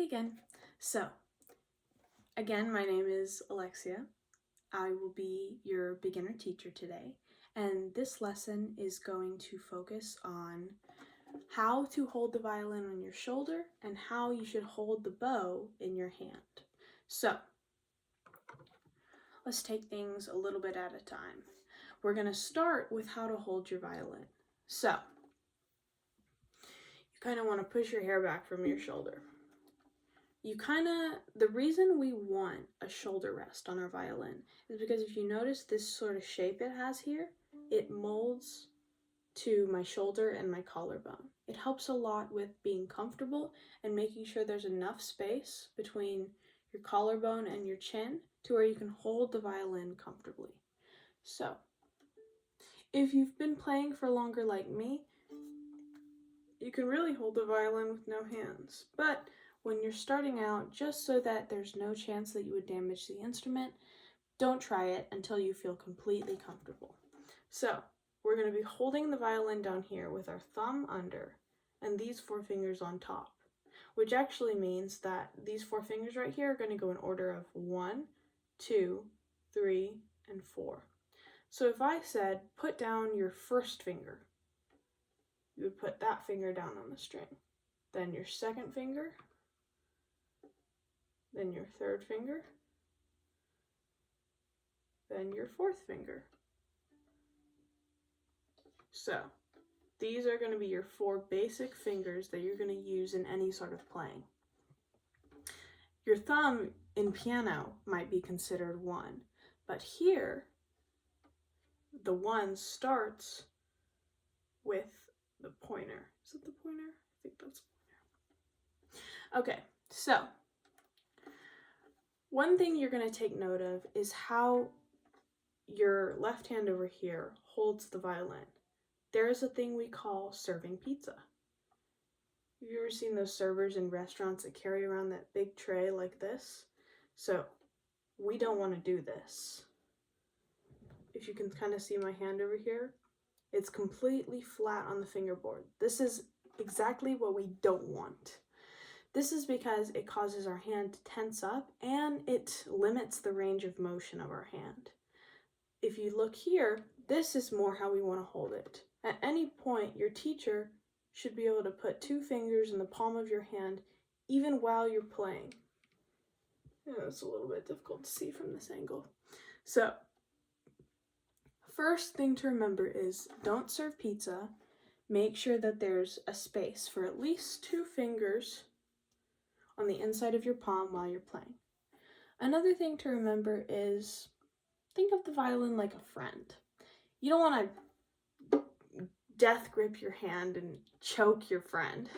Hey again. So, again, my name is Alexia. I will be your beginner teacher today, and this lesson is going to focus on how to hold the violin on your shoulder and how you should hold the bow in your hand. So, let's take things a little bit at a time. We're going to start with how to hold your violin. So, you kind of want to push your hair back from your shoulder. The reason we want a shoulder rest on our violin is because if you notice this sort of shape it has here, it molds to my shoulder and my collarbone. It helps a lot with being comfortable and making sure there's enough space between your collarbone and your chin to where you can hold the violin comfortably. So, if you've been playing for longer like me, you can really hold the violin with no hands, but when you're starting out, just so that there's no chance that you would damage the instrument, don't try it until you feel completely comfortable. So, we're going to be holding the violin down here with our thumb under and these 4 fingers on top, which actually means that these 4 fingers right here are going to go in order of 1, 2, 3, and 4. So if I said, put down your first finger, you would put that finger down on the string. Then your second finger, then your third finger, then your fourth finger. So, these are going to be your 4 basic fingers that you're going to use in any sort of playing. Your thumb in piano might be considered 1, but here, the 1 starts with the pointer. Is it the pointer? I think that's the pointer. Okay, so, one thing you're going to take note of is how your left hand over here holds the violin. There is a thing we call serving pizza. Have you ever seen those servers in restaurants that carry around that big tray like this? So, we don't want to do this. If you can kind of see my hand over here, it's completely flat on the fingerboard. This is exactly what we don't want. This is because it causes our hand to tense up and it limits the range of motion of our hand. If you look here, this is more how we want to hold it. At any point, your teacher should be able to put 2 fingers in the palm of your hand even while you're playing. It's a little bit difficult to see from this angle. So, first thing to remember is don't serve pizza. Make sure that there's a space for at least 2 fingers on the inside of your palm while you're playing. Another thing to remember is think of the violin like a friend. You don't want to death grip your hand and choke your friend.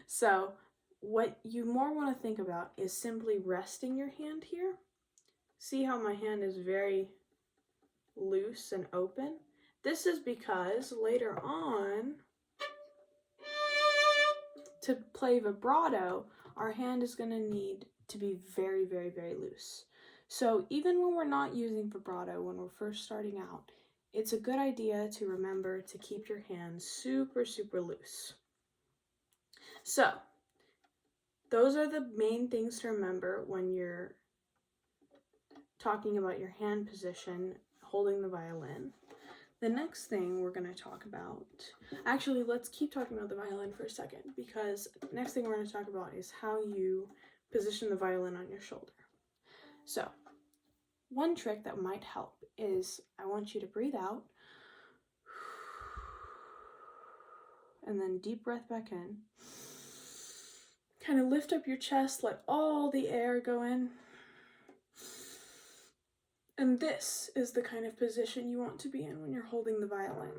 So what you more want to think about is simply resting your hand here. See how my hand is very loose and open? This is because later on, to play vibrato, our hand is going to need to be very, very, very loose. So even when we're not using vibrato, when we're first starting out, it's a good idea to remember to keep your hand super, super loose. So, those are the main things to remember when you're talking about your hand position, holding the violin. The next thing we're going to talk about, actually let's keep talking about the violin for a second, because next thing we're going to talk about is how you position the violin on your shoulder. So, one trick that might help is I want you to breathe out, and then deep breath back in. Kind of lift up your chest, let all the air go in. And this is the kind of position you want to be in when you're holding the violin.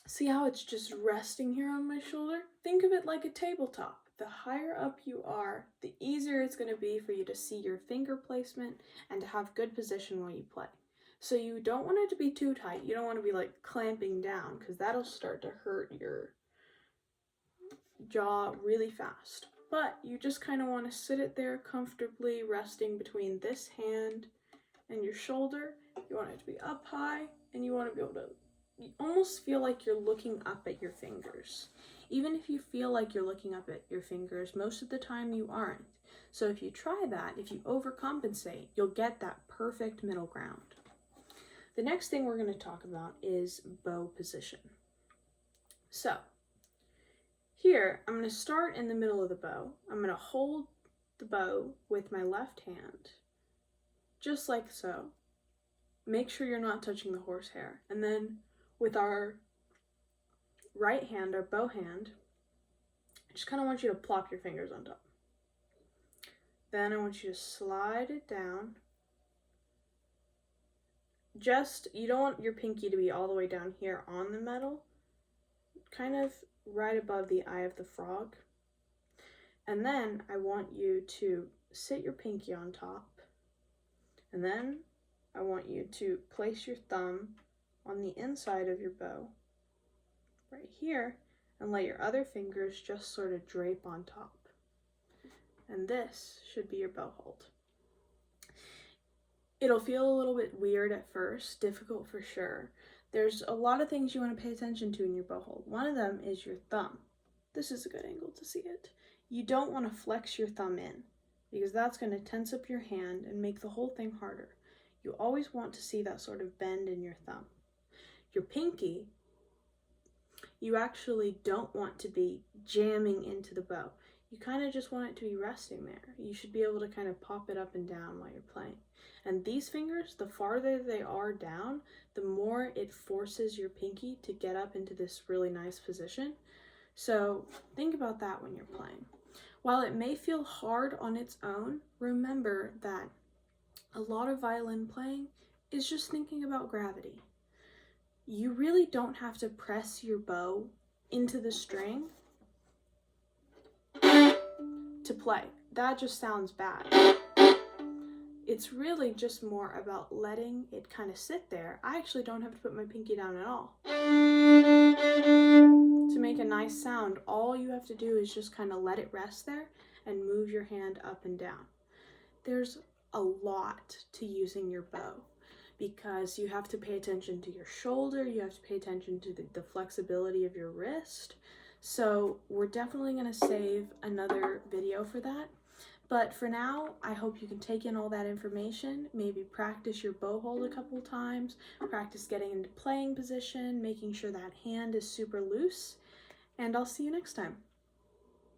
See how it's just resting here on my shoulder? Think of it like a tabletop. The higher up you are, the easier it's going to be for you to see your finger placement and to have good position while you play. So you don't want it to be too tight. You don't want to be like clamping down because that'll start to hurt your jaw really fast. But you just kind of want to sit it there comfortably, resting between this hand and your shoulder. You want it to be up high, and you want to be able to, you almost feel like you're looking up at your fingers. Even if you feel like you're looking up at your fingers, most of the time you aren't. So if you try that, if you overcompensate, you'll get that perfect middle ground. The next thing we're going to talk about is bow position. So here, I'm going to start in the middle of the bow. I'm going to hold the bow with my left hand, just like so. Make sure you're not touching the horsehair. And then with our right hand, our bow hand, I just kind of want you to plop your fingers on top. Then I want you to slide it down. You don't want your pinky to be all the way down here on the metal, kind of right above the eye of the frog. And then I want you to sit your pinky on top. And then I want you to place your thumb on the inside of your bow, right here, and let your other fingers just sort of drape on top. And this should be your bow hold. It'll feel a little bit weird at first, difficult for sure. There's a lot of things you want to pay attention to in your bow hold. One of them is your thumb. This is a good angle to see it. You don't want to flex your thumb in, because that's going to tense up your hand and make the whole thing harder. You always want to see that sort of bend in your thumb. Your pinky, you actually don't want to be jamming into the bow. You kind of just want it to be resting there. You should be able to kind of pop it up and down while you're playing. And these fingers, the farther they are down, the more it forces your pinky to get up into this really nice position. So think about that when you're playing. While it may feel hard on its own, remember that a lot of violin playing is just thinking about gravity. You really don't have to press your bow into the string to play. That just sounds bad. It's really just more about letting it kind of sit there. I actually don't have to put my pinky down at all. To make a nice sound, all you have to do is just kind of let it rest there and move your hand up and down. There's a lot to using your bow, because you have to pay attention to your shoulder, you have to pay attention to the flexibility of your wrist. So we're definitely going to save another video for that. But for now, I hope you can take in all that information, maybe practice your bow hold a couple times, practice getting into playing position, making sure that hand is super loose, and I'll see you next time.